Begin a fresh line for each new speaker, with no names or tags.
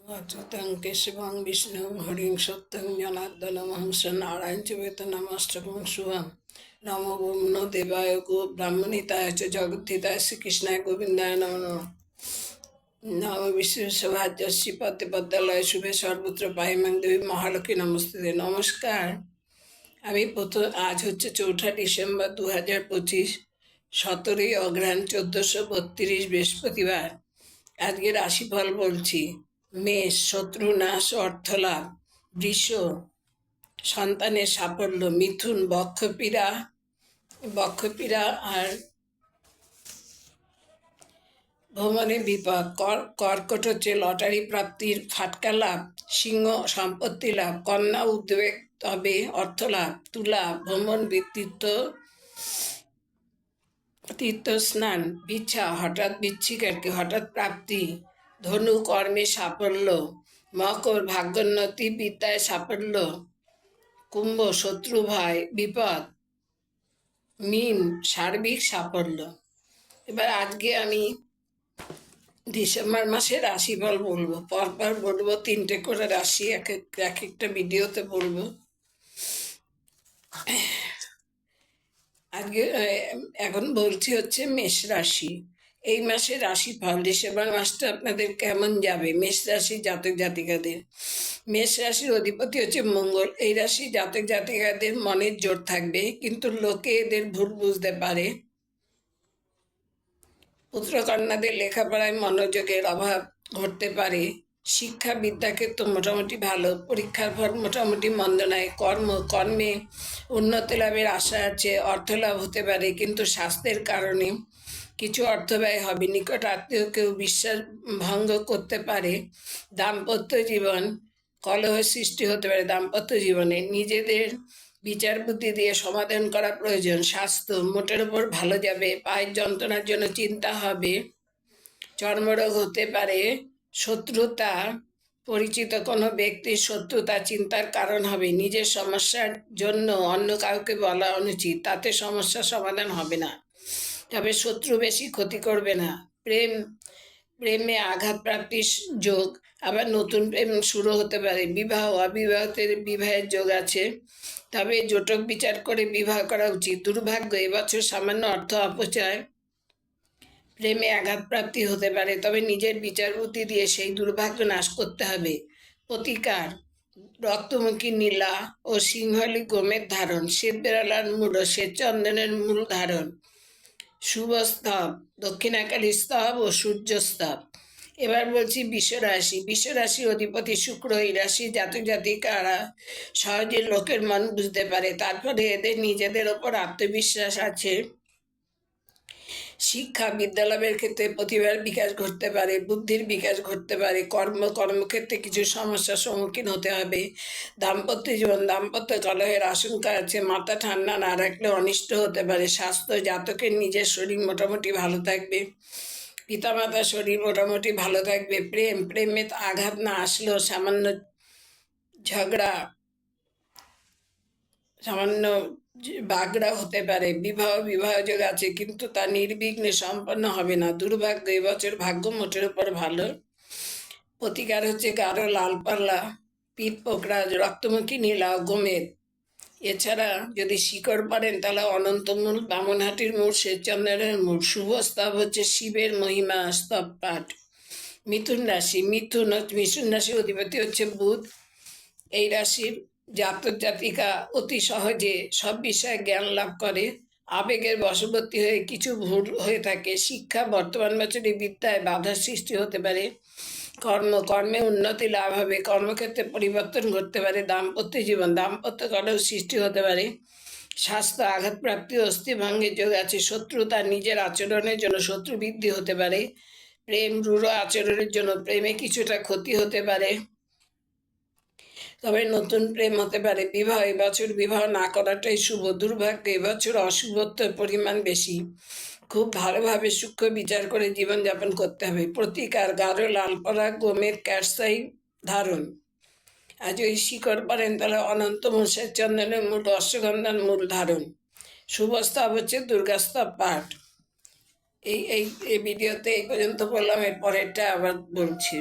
अच्युतं केशवं विष्णुं हरिं सत्यं जनार्दनं स नारायण च वेतनमस्तकं शुभं नमो ब्रह्मणो देवाय गो ब्राह्मणिताय च जगद्धिताय श्रीकृष्णाय गोविन्दाय नमो नमः नव विश्वसभाज्य श्रीपति पद्यालय शुभे सर्वत्र पाहिमाং देवी মহালক্ষ্মী নমস্তে নমস্কার। আমি প্রথম আজ হচ্ছে 4 ডিসেম্বর 2025, 17 অগ্রহায়ণ 1432 বৃহস্পতিবার। আজকে রাশিফল বলছি। মেষ শত্রু নাশ অর্থ লাভ, বৃষ সন্তানের সাফল্য, মিথুন বক্ষপীড়া আর ভ্রমণে বিপদ, কর্কট হচ্ছে লটারি প্রাপ্তির ফাটকা লাভ, সিংহ সম্পত্তি লাভ, কন্যা উদ্বেগ তবে অর্থ লাভ, তুলা ভ্রমণ তীর্থ স্নান, বিচ্ছা হঠাৎ হঠাৎ প্রাপ্তি, ধনু কর্মে সাফল্য, মকর ভাগ্যোন্নতি বিদ্যায় সাফল্য, কুম্ভ শত্রু ভয় বিপদ, মীন সার্বিক সাফল্য। এবার আজকে আমি ডিসেম্বর মাসে রাশিফল বলবো, পরপর বলবো 3টে করে রাশি এক একটা ভিডিওতে বলবো। আজকে এখন বলছি হচ্ছে মেষ রাশি। এই মাসে রাশিফল, ডিসেম্বর মাসটা আপনাদের কেমন যাবে মেষ রাশি জাতক জাতিকাদের। মেষ রাশির অধিপতি হচ্ছে মঙ্গল। এই রাশি জাতক জাতিকাদের মনের জোর থাকবে, কিন্তু লোকে এদের ভুল বুঝতে পারে। পুত্রকন্যাদের লেখাপড়ায় মনোযোগের অভাব ঘটতে পারে। শিক্ষা বিদ্যাক্ষেত্র মোটামুটি ভালো, পরীক্ষার ফল মোটামুটি মন্দ নয়। কর্মে উন্নতি লাভের আশা আছে, অর্থ লাভ হতে পারে, কিন্তু স্বাস্থ্যের কারণে কিছু অর্থ ব্যয় হবে। নিকট আত্মীয়কেও বিশ্বাস ভঙ্গ করতে পারে। দাম্পত্য জীবন কলহের সৃষ্টি হতে পারে। দাম্পত্য জীবনে নিজেদের বিচার বুদ্ধি দিয়ে সমাধান করা প্রয়োজন। স্বাস্থ্য মোটের উপর ভালো যাবে। পায়ের যন্ত্রণার জন্য চিন্তা হবে। চর্মরোগ হতে পারে। শত্রুতা, পরিচিত কোনো ব্যক্তির শত্রুতা চিন্তার কারণ হবে। নিজের সমস্যার জন্য অন্য কাউকে বলা অনুচিত, তাতে সমস্যার সমাধান হবে না, তবে শত্রু বেশি ক্ষতি করবে না। প্রেমে আঘাত প্রাপ্তির যোগ, আবার নতুন প্রেম শুরু হতে পারে। অবিবাহিতের বিবাহের যোগ আছে, তবে জটক বিচার করে বিবাহ করা উচিত। দুর্ভাগ্য, এবছর সামান্য অর্থ অপচয়, প্রেমে আঘাত প্রাপ্তি হতে পারে, তবে নিজের বিচার বুদ্ধি দিয়ে সেই দুর্ভাগ্য নাশ করতে হবে। প্রতিকার, রক্তমুখী নীলা ও সিংহলি গোমের ধারণ, শ্বেত বেড়ালার মূল ও শ্বেত চন্দনের মূল ধারণ। শুভ স্তব দক্ষিণাকালী স্তব ও সূর্য স্তব। এবার বলছি বিশ্বরাশি অধিপতি শুক্র। এই রাশি জাতক জাতিকারা সহজে লোকের মন বুঝতে পারে, তারপরে এদের নিজেদের ওপর আত্মবিশ্বাস আছে। শিক্ষা বিদ্যালয়ের ক্ষেত্রে প্রতিভার বিকাশ ঘটতে পারে, বুদ্ধির বিকাশ ঘটতে পারে। কর্মক্ষেত্রে কিছু সমস্যার সম্মুখীন হতে হবে। দাম্পত্য কলহের আশঙ্কা আছে। মাথা ঠান্ডা না রাখলে অনিষ্ট হতে পারে। স্বাস্থ্য, জাতকের নিজের শরীর মোটামুটি ভালো থাকবে। পিতামাতার শরীর মোটামুটি ভালো থাকবে। প্রেমে আঘাত না আসলেও সামান্য ঝগড়া, সামান্য বাগড়া হতে পারে। বিবাহ যোগ আছে, কিন্তু তা নির্বিঘ্নে সম্পন্ন হবে না। দুর্ভাগ্য, এবছর ভাগ্য মোটের উপর ভালো। প্রতিকার হচ্ছে গাঢ় লাল পাল্লা, পিঠ পোকড়া, রক্তমুখী নীলা, গোমেদ। এছাড়া যদি শিকড় পারেন তাহলে অনন্তমূল, বামনহাটির মূল, শ্বেতচন্দনের মূল। শুভ স্তব হচ্ছে শিবের মহিমা স্তব পাঠ। মিথুন রাশির অধিপতি হচ্ছে বুধ। এই রাশির জাতক জাতিকা অতি সহজে সব বিষয়ে জ্ঞান লাভ করে। আবেগের বশবর্তী হয়ে কিছু ভুল হয়ে থাকে। শিক্ষা, বর্তমান বছরে বিদ্যায় বাধার সৃষ্টি হতে পারে। কর্মে উন্নতি লাভ হবে। কর্মক্ষেত্রে পরিবর্তন ঘটতে পারে। দাম্পত্য কলহ সৃষ্টি হতে পারে। স্বাস্থ্য, আঘাতপ্রাপ্তি, অস্থিভঙ্গের যোগ আছে। শত্রুতা, নিজের আচরণের জন্য শত্রু বৃদ্ধি হতে পারে। প্রেম, রূঢ় আচরণের জন্য প্রেমে কিছুটা ক্ষতি হতে পারে, তবে নতুন প্রেম হতে পারে। এবছর বিবাহ না করাটাই শুভ। দুর্ভাগ্য, এবছর অশুভত্বের পরিমাণ বেশি। খুব ভালোভাবে সূক্ষ্ম বিচার করে জীবনযাপন করতে হবে। প্রতিকার, গাঢ় লাল পরা গোমের ক্যাটসাই ধারণ। আর যদি শিকড় পারেন তাহলে অনন্ত মূষের চন্দনের মূল, অশ্বগন্ধার মূল ধারণ। শুভ স্তব হচ্ছে দুর্গাস্তব পাঠ। এই ভিডিওতে এই পর্যন্ত বললাম, এর পরেরটা আবার বলছি।